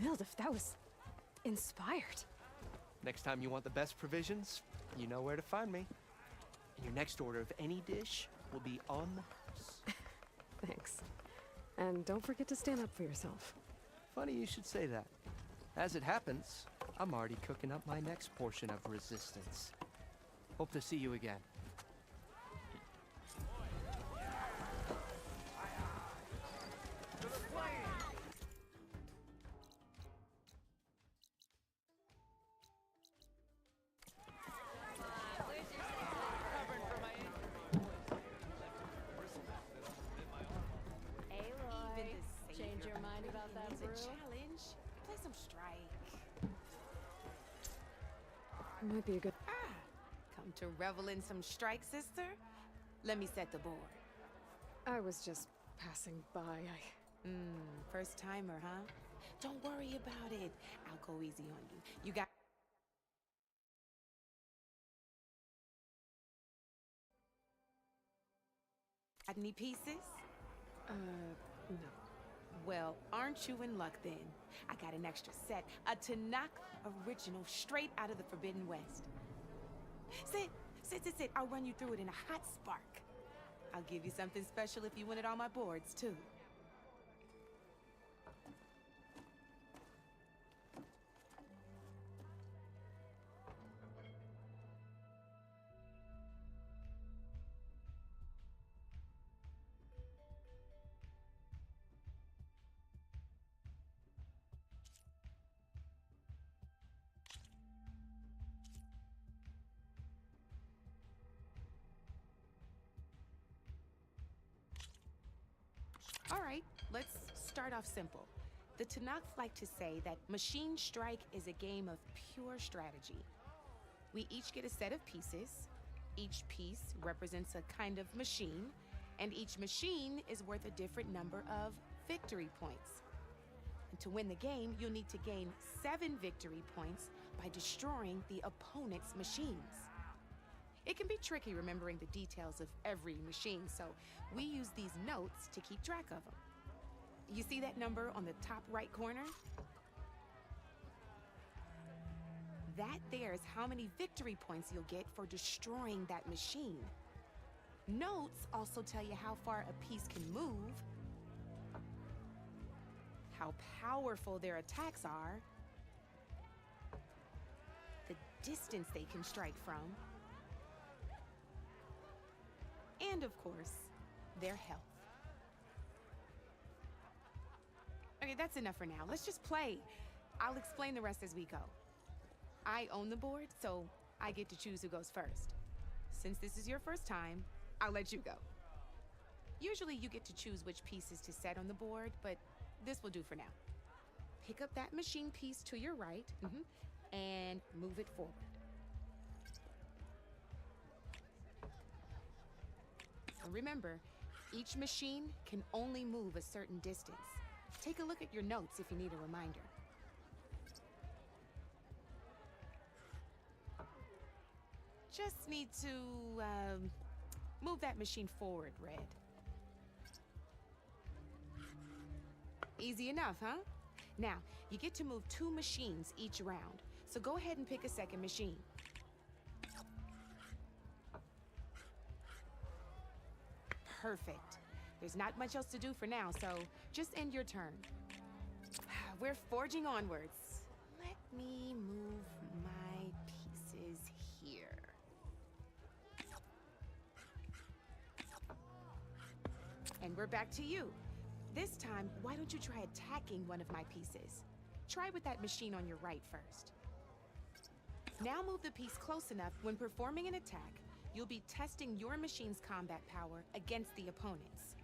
Mildef, that was inspired. Next time you want the best provisions, you know where to find me. And your next order of any dish will be on the house. Thanks. And don't forget to stand up for yourself. Funny you should say that. As it happens, I'm already cooking up my next portion of resistance. Hope to see you again. Change your mind about that brew? Challenge. Play some strike. Might be a good... Come to revel in some strike, sister? Let me set the board. I was just passing by. First timer, huh? Don't worry about it. I'll go easy on you. You got... any pieces? No. Well, aren't you in luck then? I got an extra set, a Tanakh original straight out of the Forbidden West. Sit. I'll run you through it in a hot spark. I'll give you something special if you win it on my boards, too. All right, let's start off simple. The Tanakh like to say that Machine Strike is a game of pure strategy. We each get a set of pieces. Each piece represents a kind of machine, and each machine is worth a different number of victory points. And to win the game, you'll need to gain 7 victory points by destroying the opponent's machines. It can be tricky remembering the details of every machine, so we use these notes to keep track of them. You see that number on the top right corner? That there is how many victory points you'll get for destroying that machine. Notes also tell you how far a piece can move, how powerful their attacks are, the distance they can strike from, and of course, their health. Okay, that's enough for now. Let's just play. I'll explain the rest as we go. I own the board, so I get to choose who goes first. Since this is your first time, I'll let you go. Usually you get to choose which pieces to set on the board, but this will do for now. Pick up that machine piece to your right, and move it forward. And remember, each machine can only move a certain distance. Take a look at your notes if you need a reminder. Just need to, move that machine forward, Red. Easy enough, huh? Now, you get to move 2 machines each round, so go ahead and pick a second machine. Perfect. There's not much else to do for now, so just end your turn. We're forging onwards. Let me move my pieces here. And we're back to you. This time, why don't you try attacking one of my pieces? Try with that machine on your right first. Now move the piece close enough when performing an attack, you'll be testing your machine's combat power against the opponent's.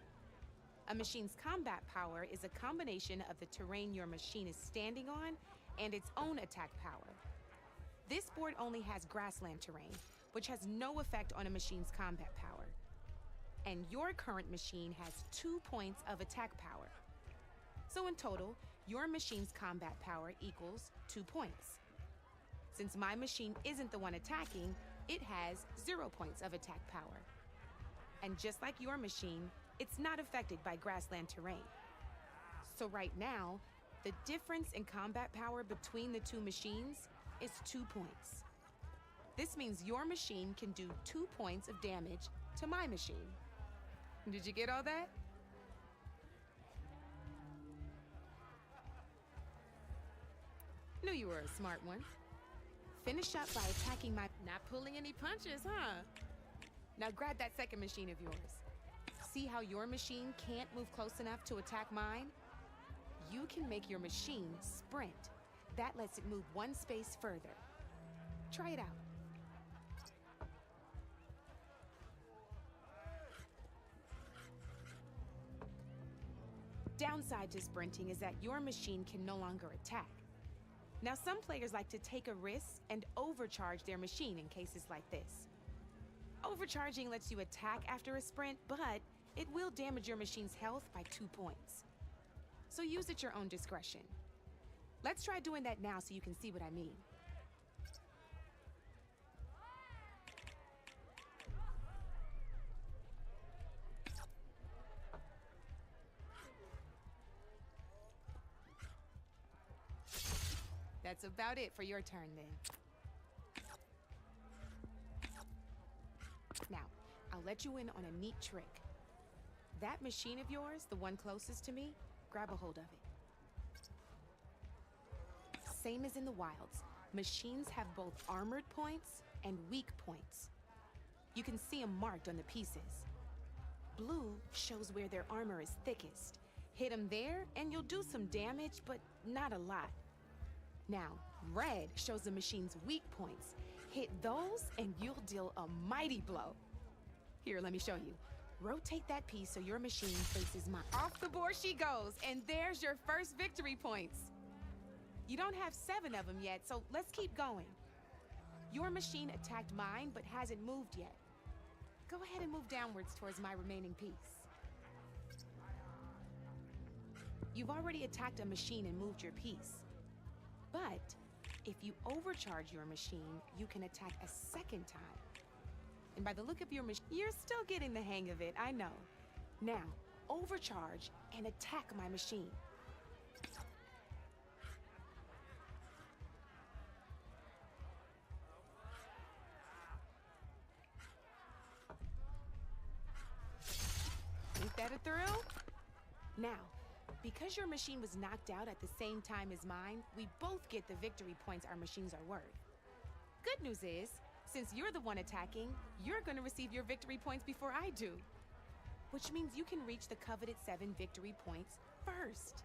A machine's combat power is a combination of the terrain your machine is standing on and its own attack power. This board only has grassland terrain, which has no effect on a machine's combat power. And your current machine has 2 points of attack power. So in total, your machine's combat power equals 2 points. Since my machine isn't the one attacking, it has 0 points of attack power. And just like your machine, it's not affected by grassland terrain. So right now, The difference in combat power between the two machines is 2 points. This means your machine can do 2 points of damage to my machine. Did you get all that? Knew you were a smart one. Finish up by attacking my... Not pulling any punches, huh? Now grab that second machine of yours. See how your machine can't move close enough to attack mine? You can make your machine sprint. That lets it move 1 space further. Try it out. Downside to sprinting is that your machine can no longer attack. Now, some players like to take a risk and overcharge their machine in cases like this. Overcharging lets you attack after a sprint, but it will damage your machine's health by 2 points. So use at your own discretion. Let's try doing that now so you can see what I mean. That's about it for your turn, then. Now, I'll let you in on a neat trick. That machine of yours, the one closest to me, grab a hold of it. Same as in the wilds, machines have both armored points and weak points. You can see them marked on the pieces. Blue shows where their armor is thickest. Hit them there, and you'll do some damage, but not a lot. Now, red shows the machine's weak points. Hit those, and you'll deal a mighty blow. Here, let me show you. Rotate that piece so your machine faces mine. Off the board she goes, and there's your first victory points. You don't have 7 of them yet, so let's keep going. Your machine attacked mine, but hasn't moved yet. Go ahead and move downwards towards my remaining piece. You've already attacked a machine and moved your piece. But if you overcharge your machine, you can attack a second time. And by the look of your machine, you're still getting the hang of it, I know. Now, overcharge and attack my machine. Ain't that a thrill? Now, because your machine was knocked out at the same time as mine, we both get the victory points our machines are worth. Good news is, since you're the one attacking, you're gonna receive your victory points before I do. Which means you can reach the coveted 7 victory points first.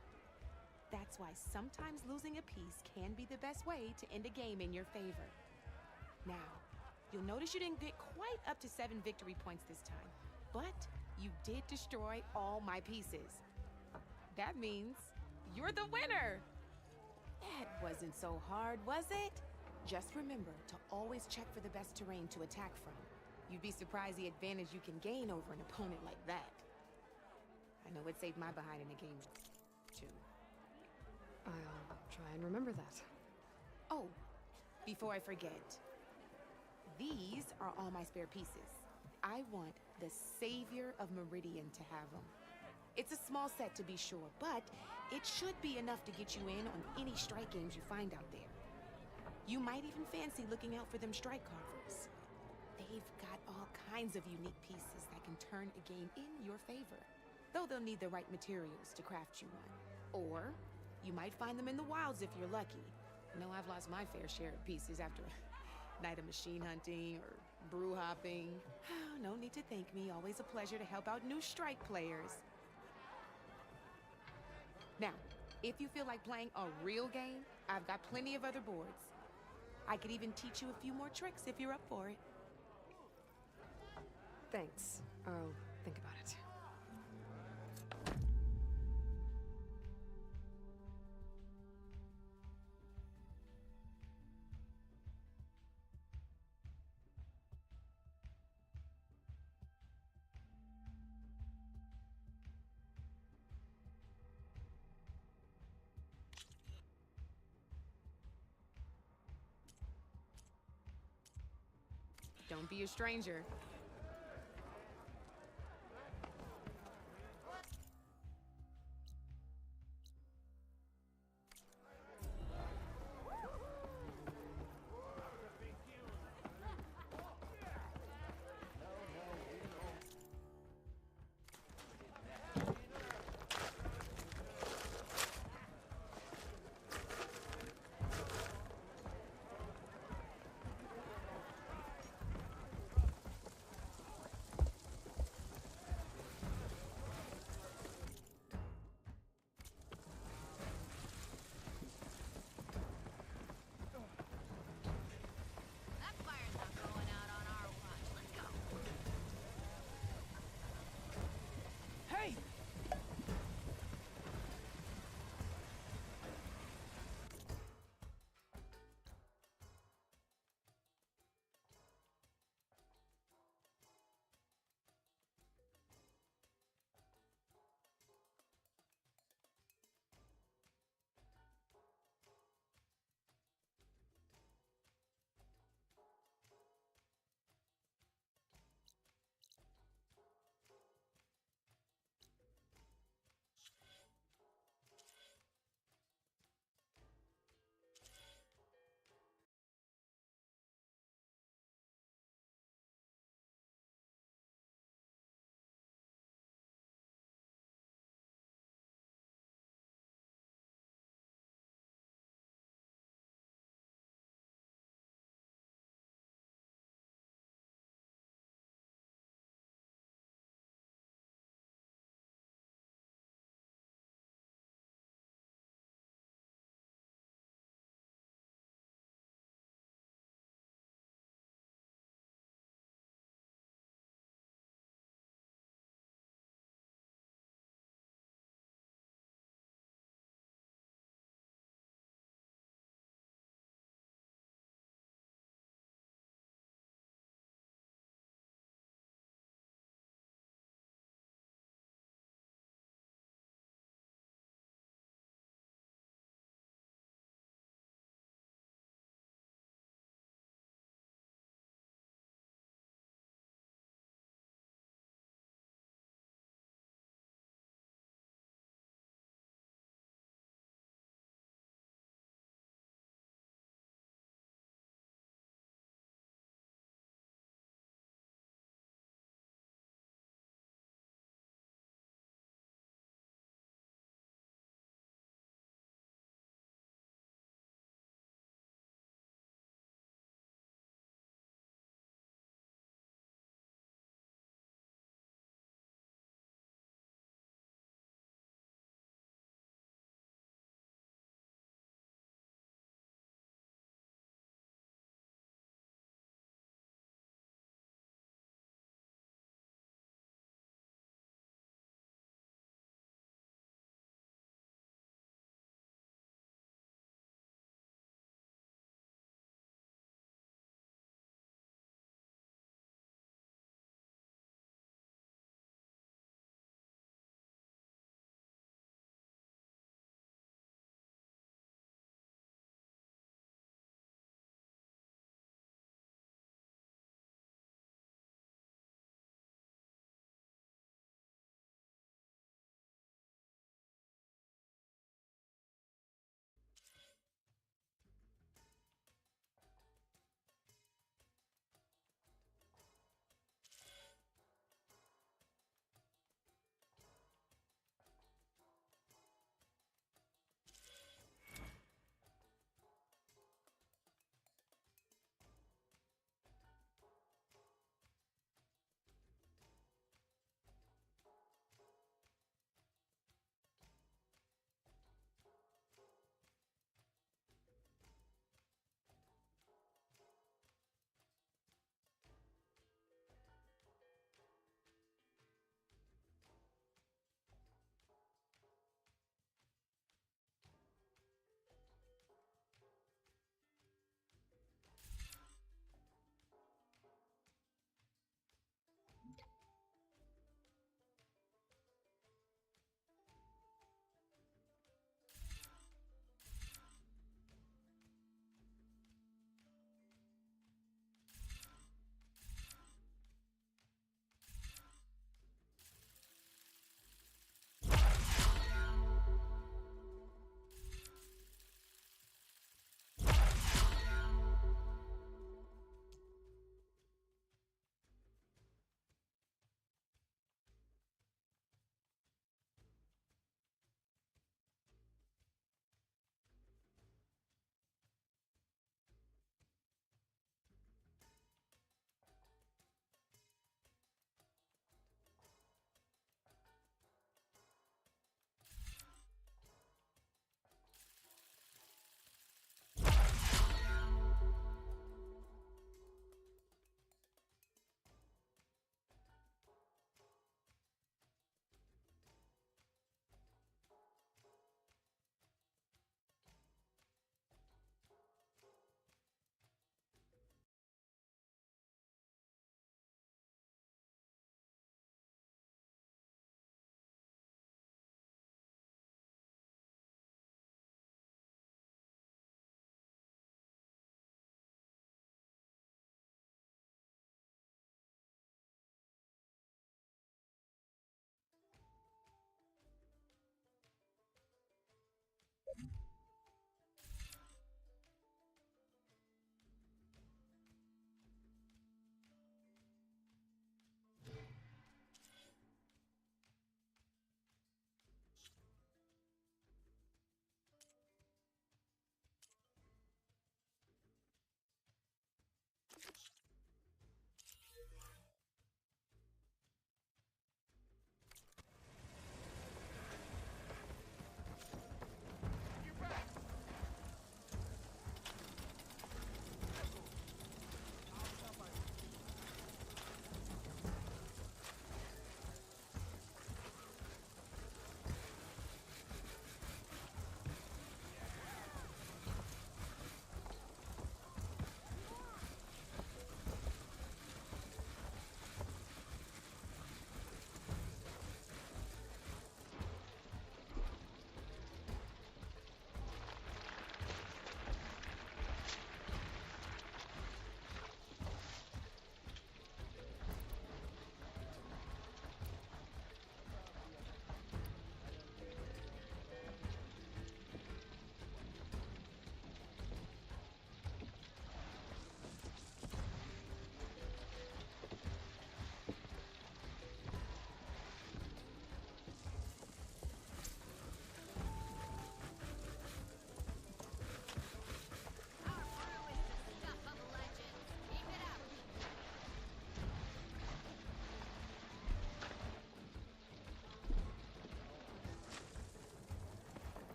That's why sometimes losing a piece can be the best way to end a game in your favor. Now, you'll notice you didn't get quite up to 7 victory points this time, but you did destroy all my pieces. That means you're the winner! That wasn't so hard, was it? Just remember to always check for the best terrain to attack from. You'd be surprised the advantage you can gain over an opponent like that. I know it saved my behind in a game, too. I'll try and remember that. Oh, before I forget, these are all my spare pieces. I want the Savior of Meridian to have them. It's a small set to be sure, but it should be enough to get you in on any strike games you find out there. You might even fancy looking out for them strike carvers. They've got all kinds of unique pieces that can turn a game in your favor, though they'll need the right materials to craft you one. Or you might find them in the wilds if you're lucky. I know I've lost my fair share of pieces after a night of machine hunting or brew hopping. No need to thank me. Always a pleasure to help out new strike players. Now, if you feel like playing a real game, I've got plenty of other boards. I could even teach you a few more tricks if you're up for it. Thanks. I'll think about it. Don't be a stranger.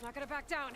Not gonna back down.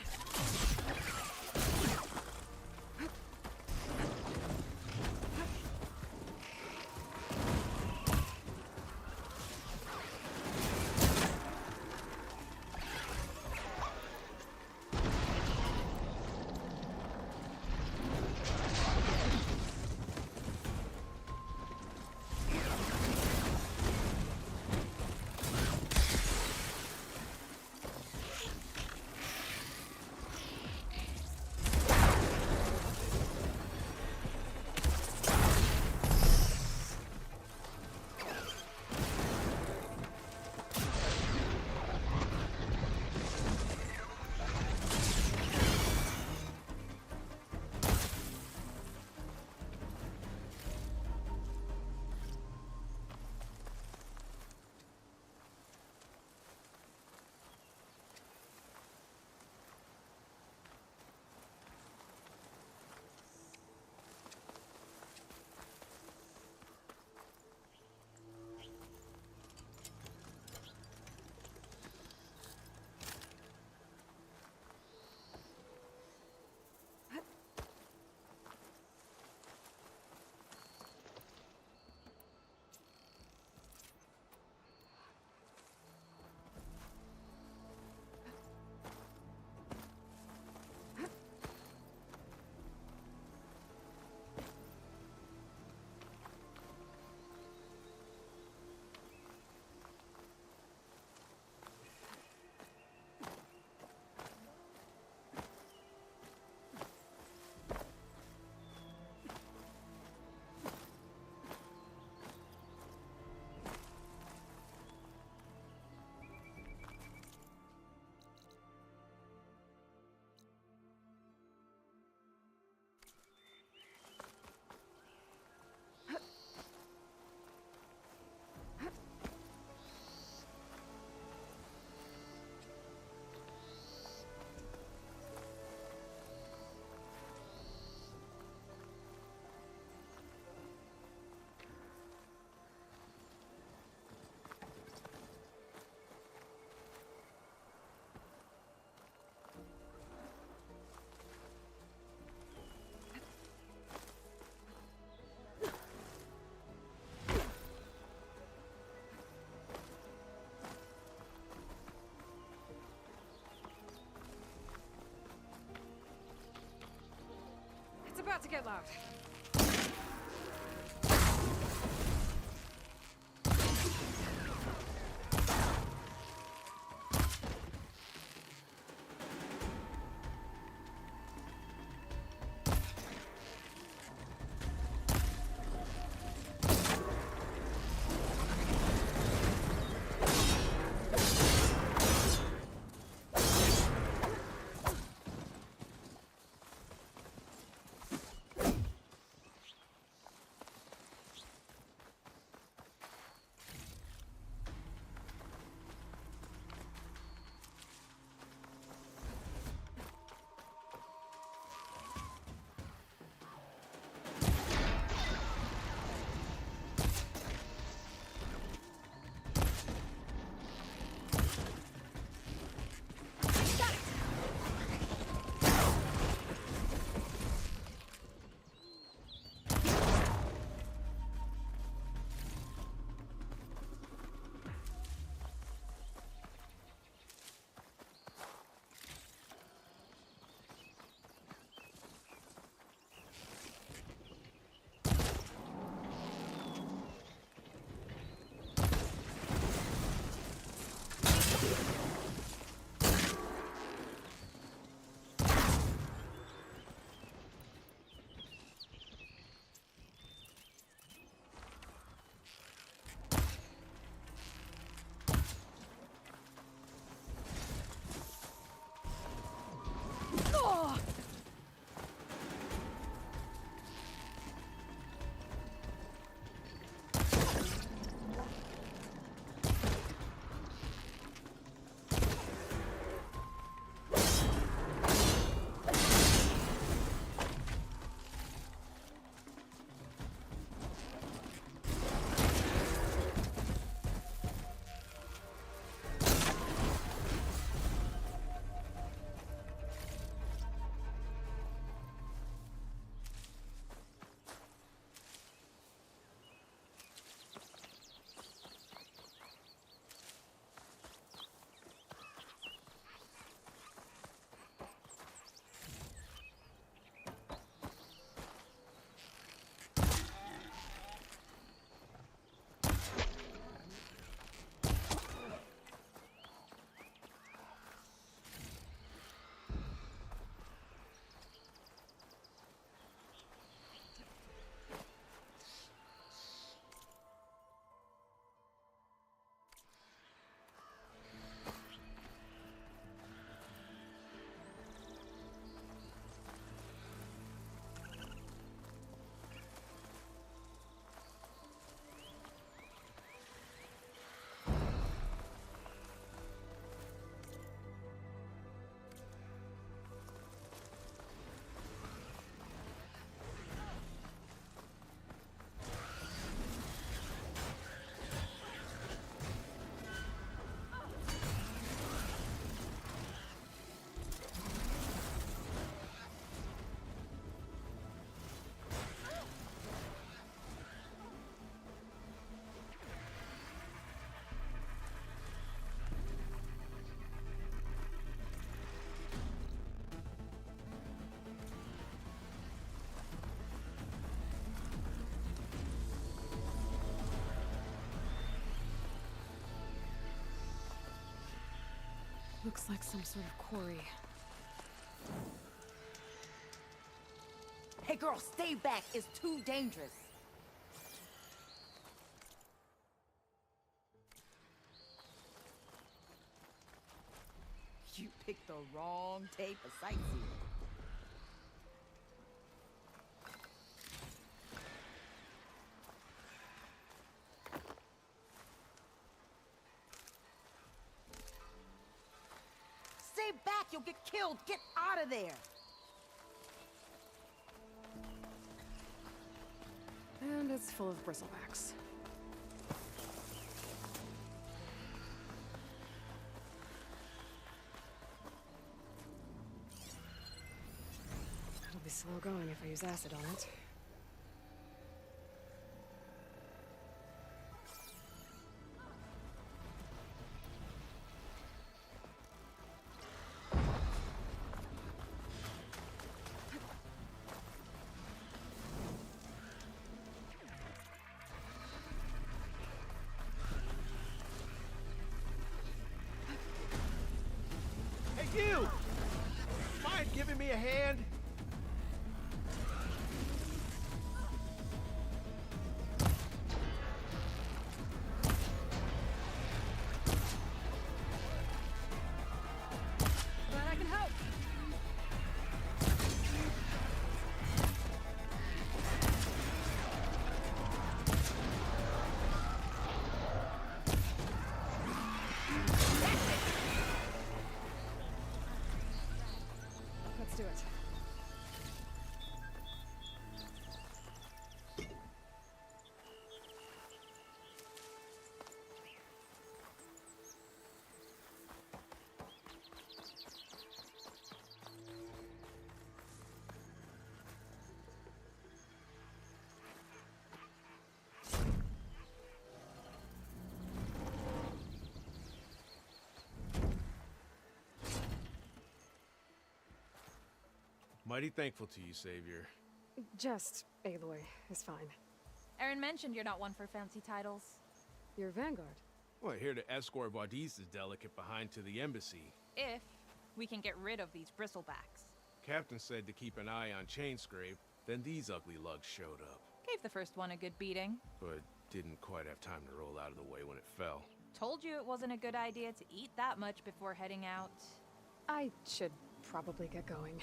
It's about to get loud. Looks like some sort of quarry. Hey girl, stay back. It's too dangerous. You picked the wrong day for sightseeing. Stay back, you'll get killed. Get out of there. And it's full of bristlebacks. It'll be slow going if I use acid on it. Hey, you! Mind giving me a hand? Glad I can help. Let's do it. Mighty thankful to you, Savior. Just Aloy is fine. Erin mentioned you're not one for fancy titles. You're Vanguard. Well, here to escort Wadis's delicate behind to the embassy. If we can get rid of these bristlebacks. Captain said to keep an eye on Chainscrape, then these ugly lugs showed up. Gave the first one a good beating. But didn't quite have time to roll out of the way when it fell. Told you it wasn't a good idea to eat that much before heading out. I should probably get going.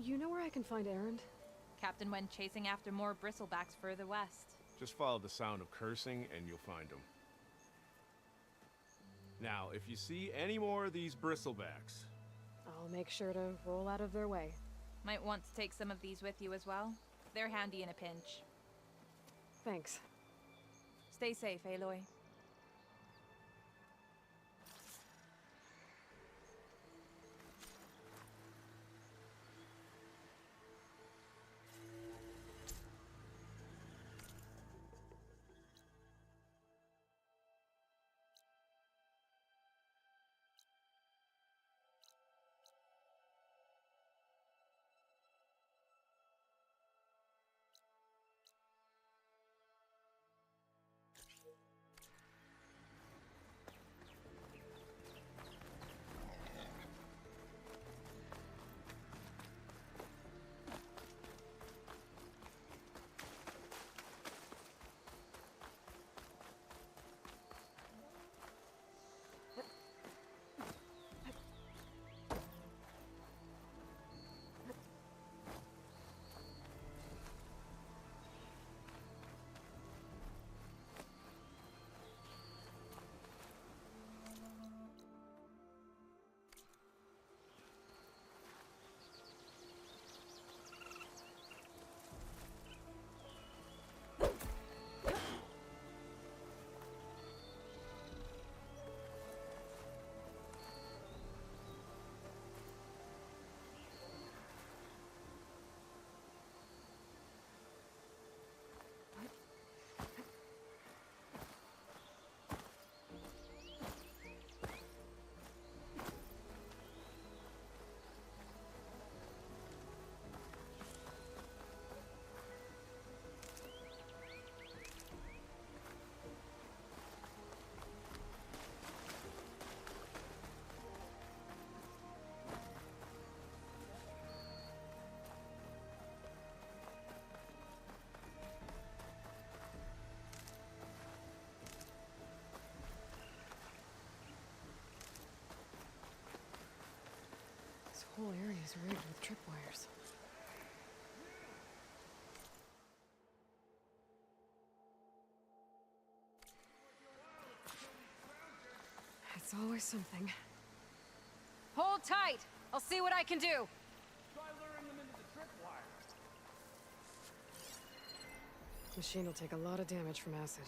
You know where I can find Erend? Captain went chasing after more bristlebacks further west. Just follow the sound of cursing and you'll find them. Now, if you see any more of these bristlebacks... I'll make sure to roll out of their way. Might want to take some of these with you as well. They're handy in a pinch. Thanks. Stay safe, Aloy. whole area is rigged with tripwires. It's always something. Hold tight! I'll see what I can do! Try luring them into the tripwire. Machine will take a lot of damage from acid.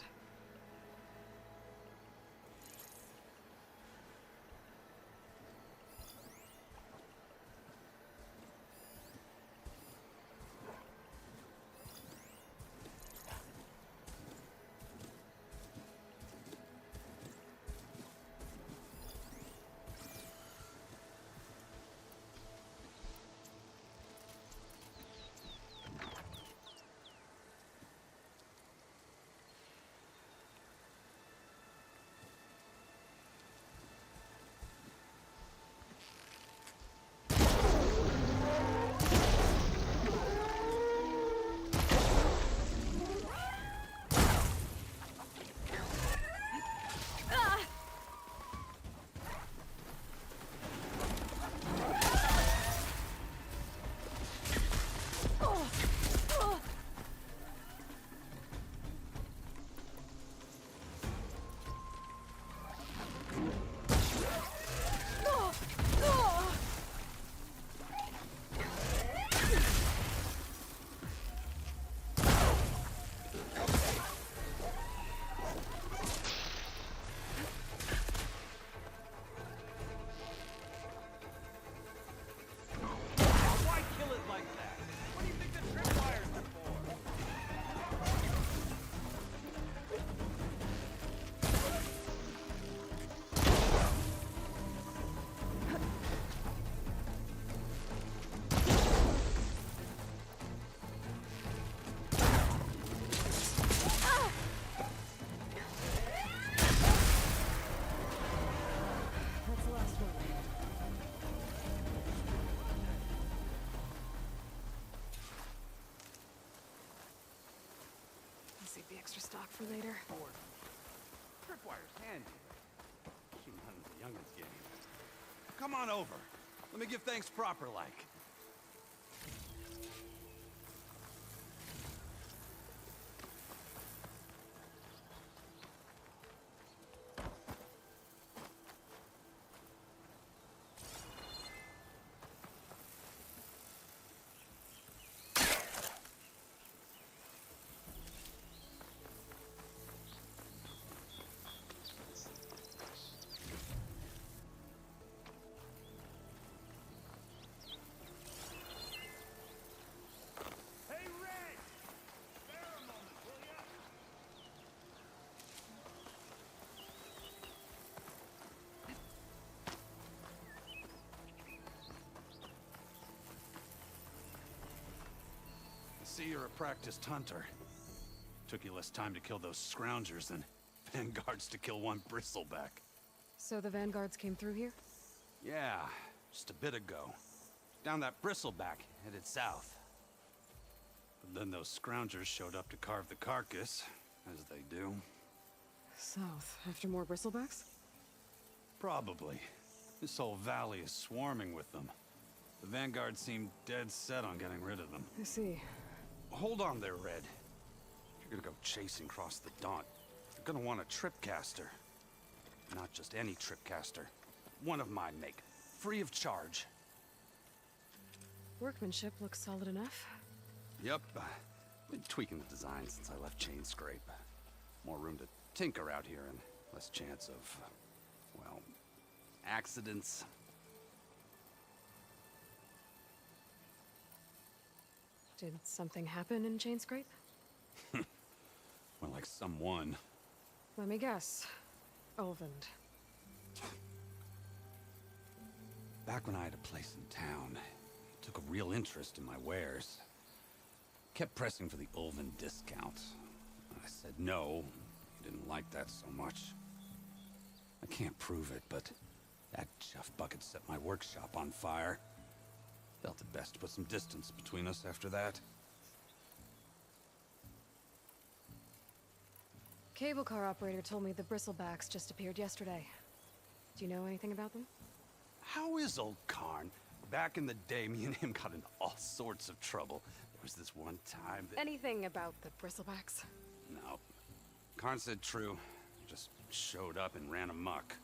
Save the extra stock for later. Tripwire's handy. She none of the youngins game. Come on over. Let me give thanks proper like. See, you're a practiced hunter. Took you less time to kill those scroungers than vanguards to kill one bristleback. So the vanguards came through here? Yeah, just a bit ago. Down that bristleback, headed south. But then those scroungers showed up to carve the carcass, as they do. South, after more bristlebacks? Probably. This whole valley is swarming with them. The vanguard seemed dead set on getting rid of them. I see. Hold on there, Red. If you're gonna go chasing across the Daunt, you're gonna want a tripcaster. Not just any tripcaster. One of my make. Free of charge. Workmanship looks solid enough. Yep. Been tweaking the design since I left Chain Scrape. More room to tinker out here and less chance of, well, accidents. Did something happen in Chain Scrape? Well, like someone. Let me guess. Ulvund. Back when I had a place in town, he took a real interest in my wares. Kept pressing for the Ulvund discount. I said no. He didn't like that so much. I can't prove it, but that chuff bucket set my workshop on fire. Felt it best to put some distance between us after that. Cable car operator told me the bristlebacks just appeared yesterday. Do you know anything about them? How is old Karn? Back in the day, me and him got into all sorts of trouble. There was this one time that... Anything about the bristlebacks? No. Karn said true. Just showed up and ran amok.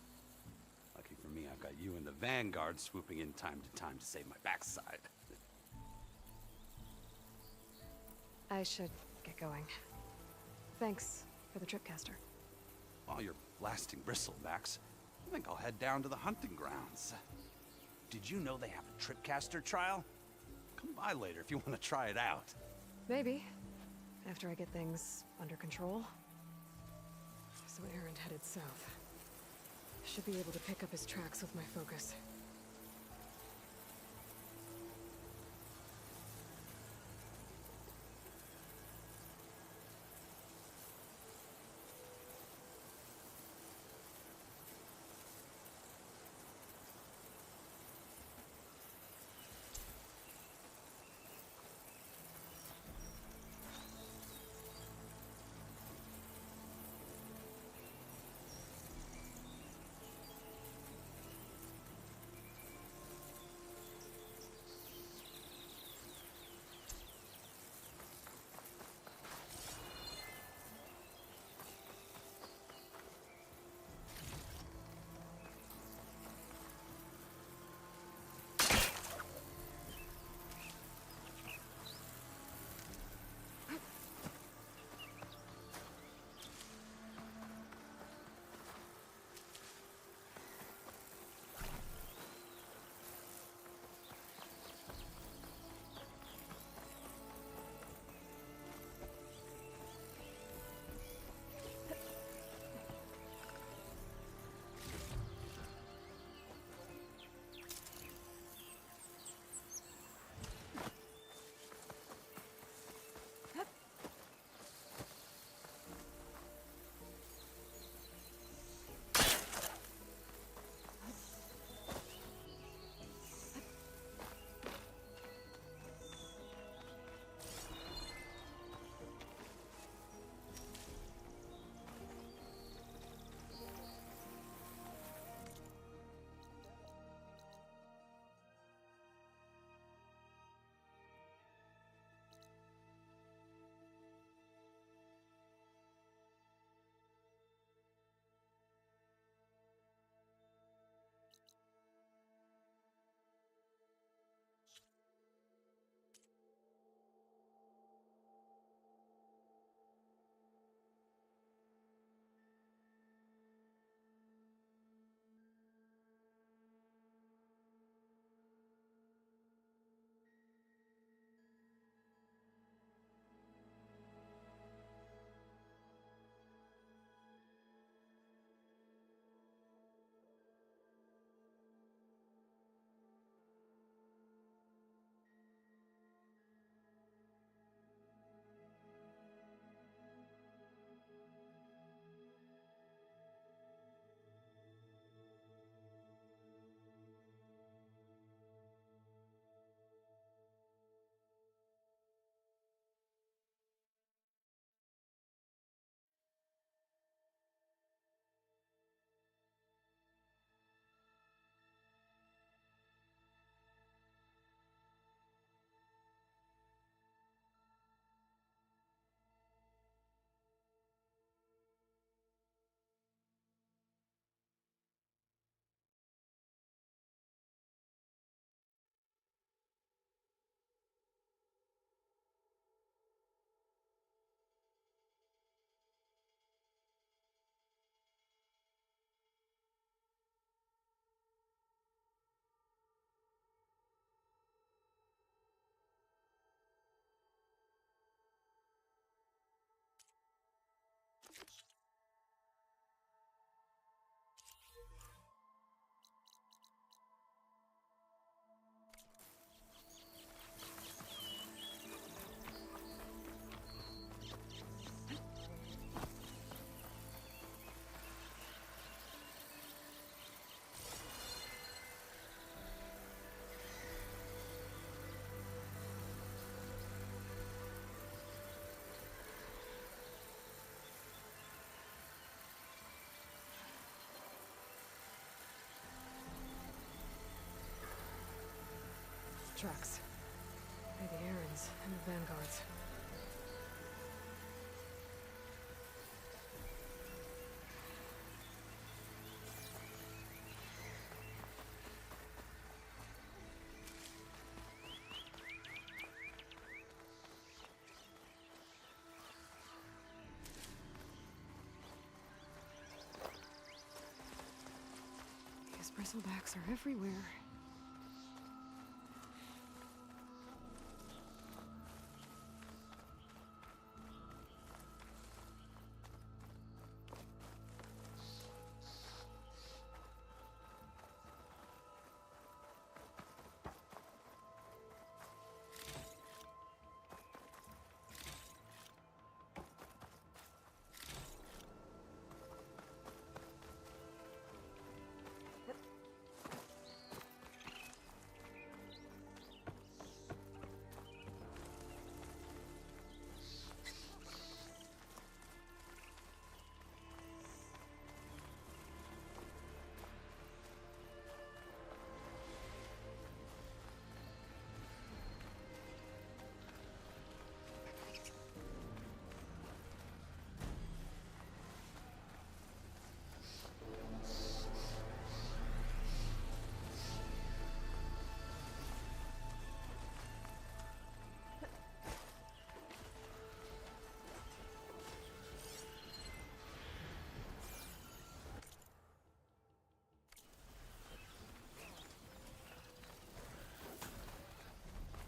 Lucky for me, I've got you and the Vanguard swooping in time to save my backside. I should get going. Thanks for the tripcaster. While you're blasting bristlebacks, I think I'll head down to the hunting grounds. Did you know they have a tripcaster trial? Come by later if you want to try it out. Maybe. After I get things under control. So Errand headed south. Should be able to pick up his tracks with my focus. tracks. Maybe Aaron's and the Vanguard's. These bristlebacks are everywhere.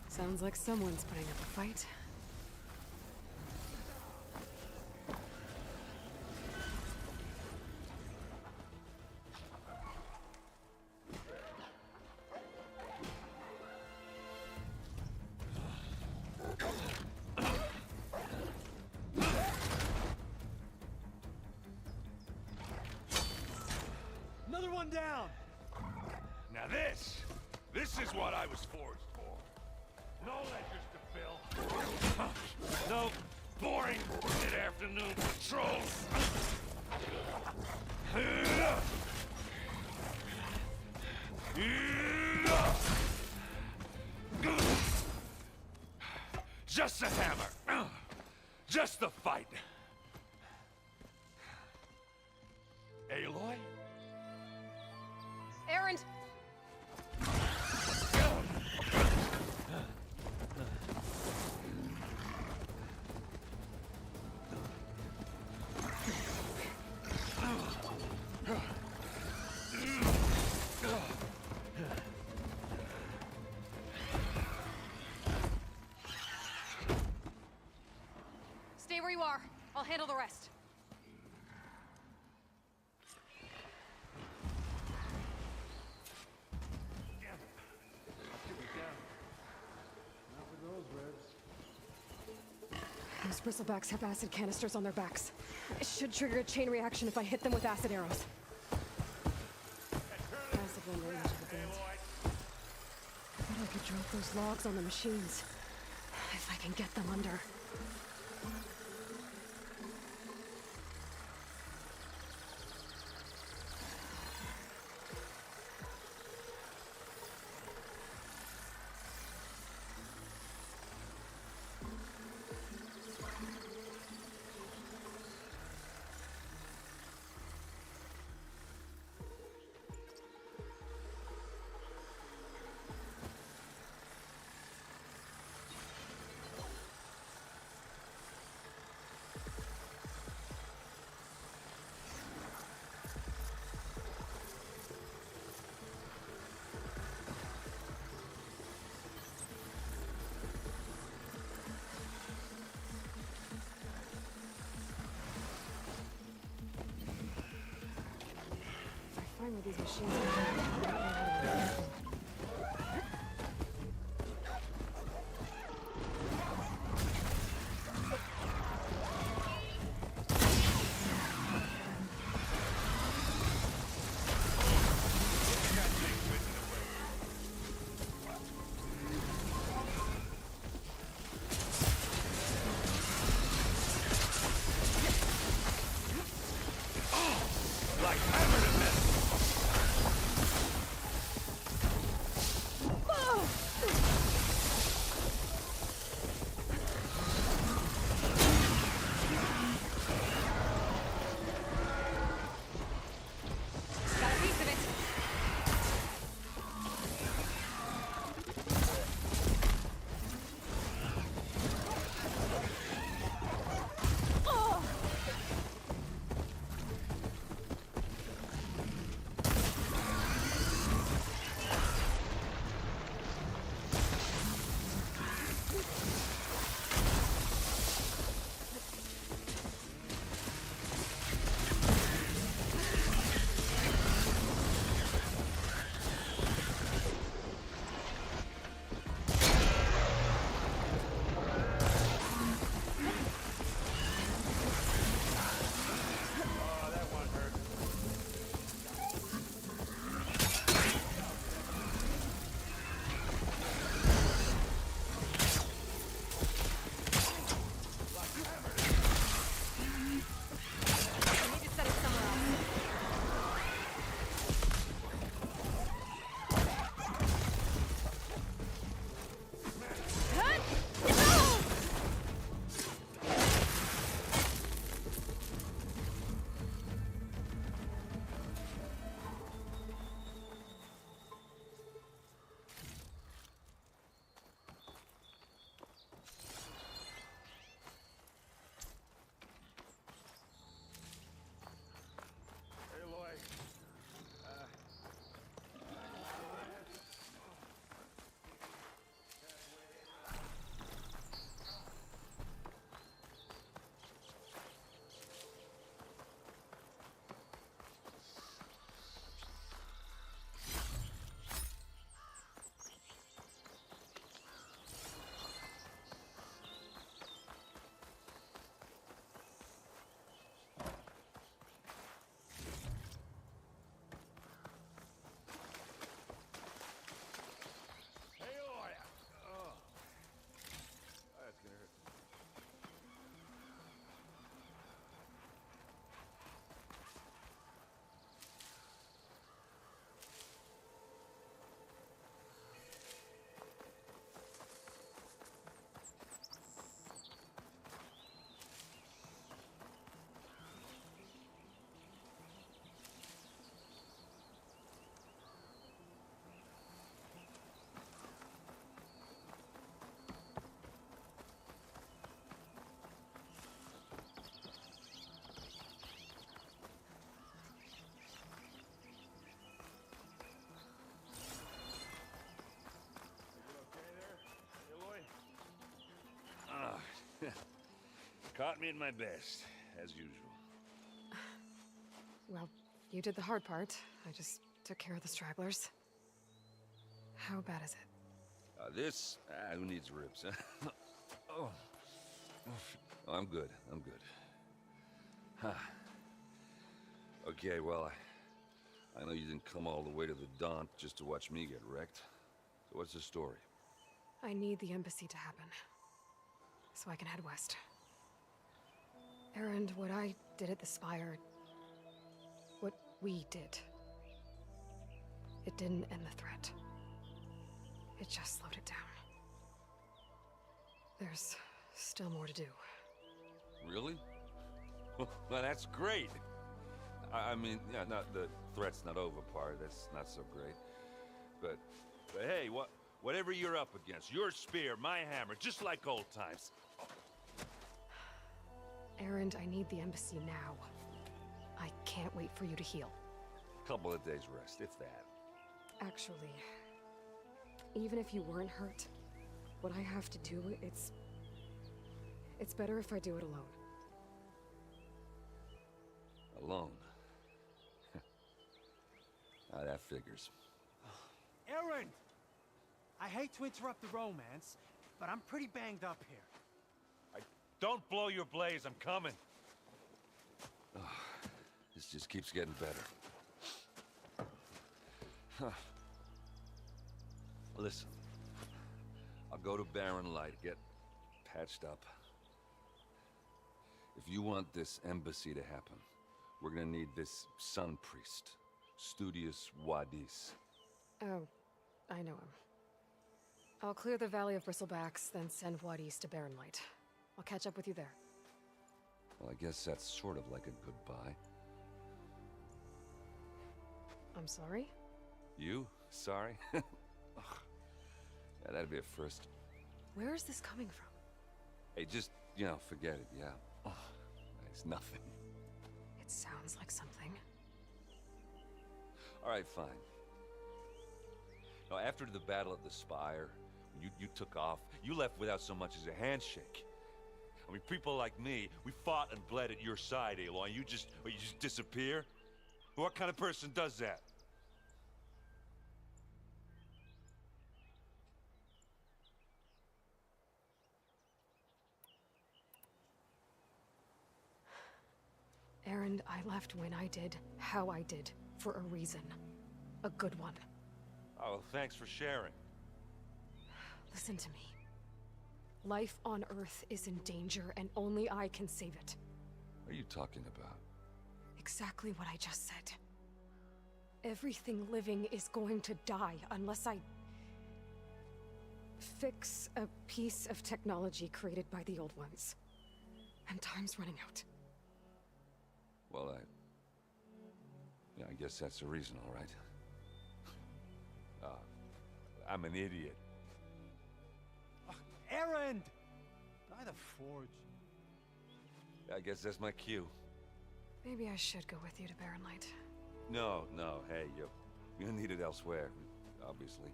Sounds like someone's putting up a fight. Another one down! Now this is what I was forged for. No ledgers to fill. No boring mid-afternoon patrols. Just a hammer. Just the fight. Aloy? Aaron! Stay where you are. I'll handle the rest. Those bristlebacks have acid canisters on their backs. It should trigger a chain reaction if I hit them with acid arrows. Acid one range of the band. I bet I could drop those logs on the machines. If I can get them under. Find where these machines are. Like hammer to metal. Caught me at my best, as usual. Well, you did the hard part. I just took care of the stragglers. How bad is it? This? Who needs ribs, huh? Oh. Oh, I'm good. I'm good. Huh. Okay, well, I know you didn't come all the way to the Daunt just to watch me get wrecked. So what's the story? I need the embassy to happen, so I can head west. Erend, what I did at the Spire, what we did, it didn't end the threat. It just slowed it down. There's still more to do. Really? Well, that's great. I mean, yeah, not the threat's not over part. That's not so great. But hey, whatever you're up against, your spear, my hammer, just like old times. Erend, I need the embassy now. I can't wait for you to heal. Couple of days rest, if that. Actually, even if you weren't hurt, what I have to do, it's better if I do it alone. Alone? Ah, that figures. Erend! I hate to interrupt the romance, but I'm pretty banged up here. Don't blow your blaze, I'm coming. Oh, this just keeps getting better. Huh. Listen, I'll go to Barren Light, get patched up. If you want this embassy to happen, we're gonna need this sun priest, Studius Wadis. Oh, I know him. I'll clear the Valley of Bristlebacks, then send Wadis to Barren Light. I'll catch up with you there. Well, I guess that's sort of like a goodbye. I'm sorry? You? Sorry? Ugh. Yeah, that'd be a first. Where is this coming from? Hey, just, forget it, yeah? Oh, it's nothing. It sounds like something. All right, fine. Now, after the battle at the Spire, when you took off, you left without so much as a handshake. I mean, people like me, we fought and bled at your side, Aloy, and you just disappear? What kind of person does that? Erend, I left when I did, how I did, for a reason. A good one. Oh, thanks for sharing. Listen to me. Life on Earth is in danger, and only I can save it. What are you talking about? Exactly what I just said. Everything living is going to die unless I fix a piece of technology created by the old ones. And time's running out. Well, I guess that's the reason, all right. I'm an idiot. Erend! By the Forge. I guess that's my cue. Maybe I should go with you to Barren Light. No, hey, you need it elsewhere, obviously.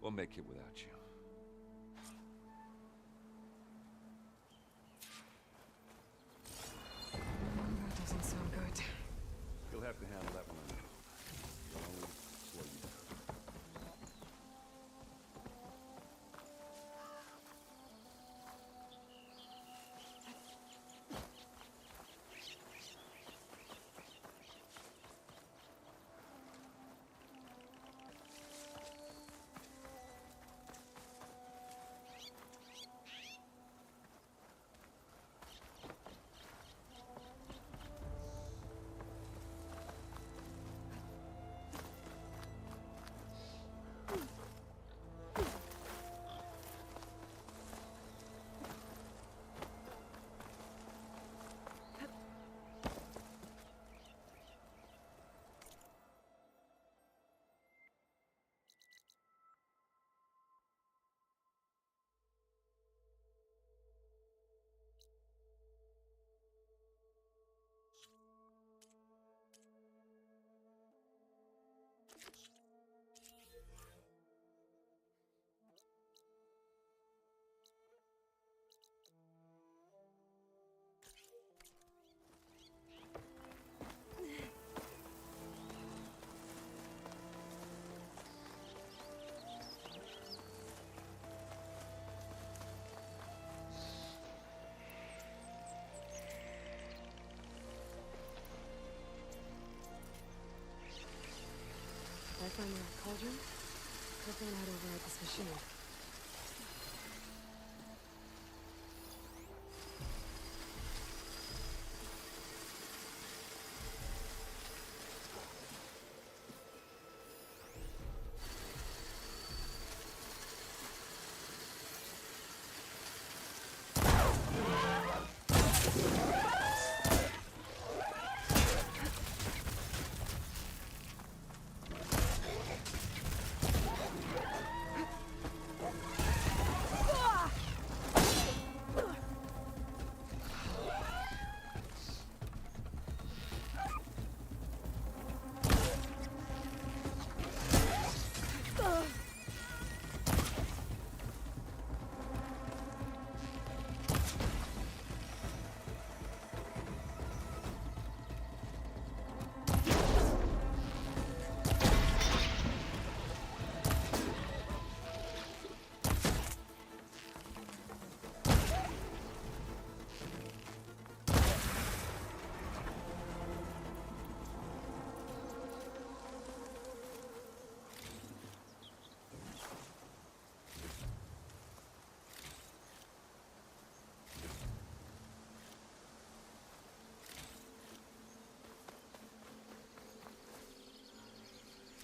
We'll make it without you. That doesn't sound good. You'll have to handle that one on your own. I'll only slow you down. find the right cauldron. Hopefully not override this machine.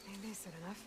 Maybe I said enough.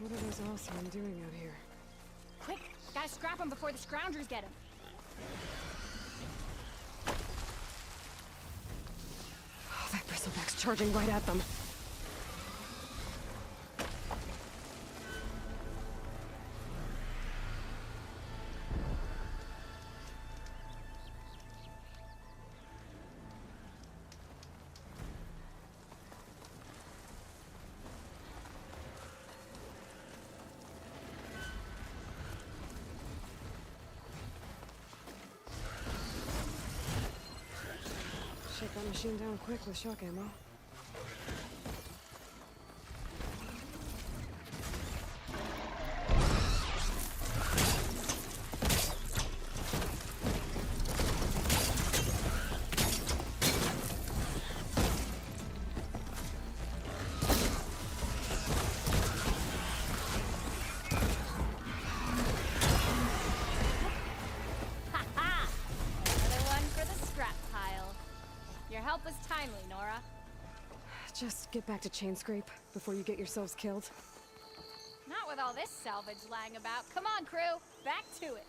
What are those Allsmen doing out here? Quick! Gotta scrap him before the scroungers get him. Oh, that bristleback's charging right at them. Shut that machine down quick with shock ammo. Help was timely, Nora. Just get back to Chainscrape before you get yourselves killed. Not with all this salvage lying about. Come on, crew. Back to it.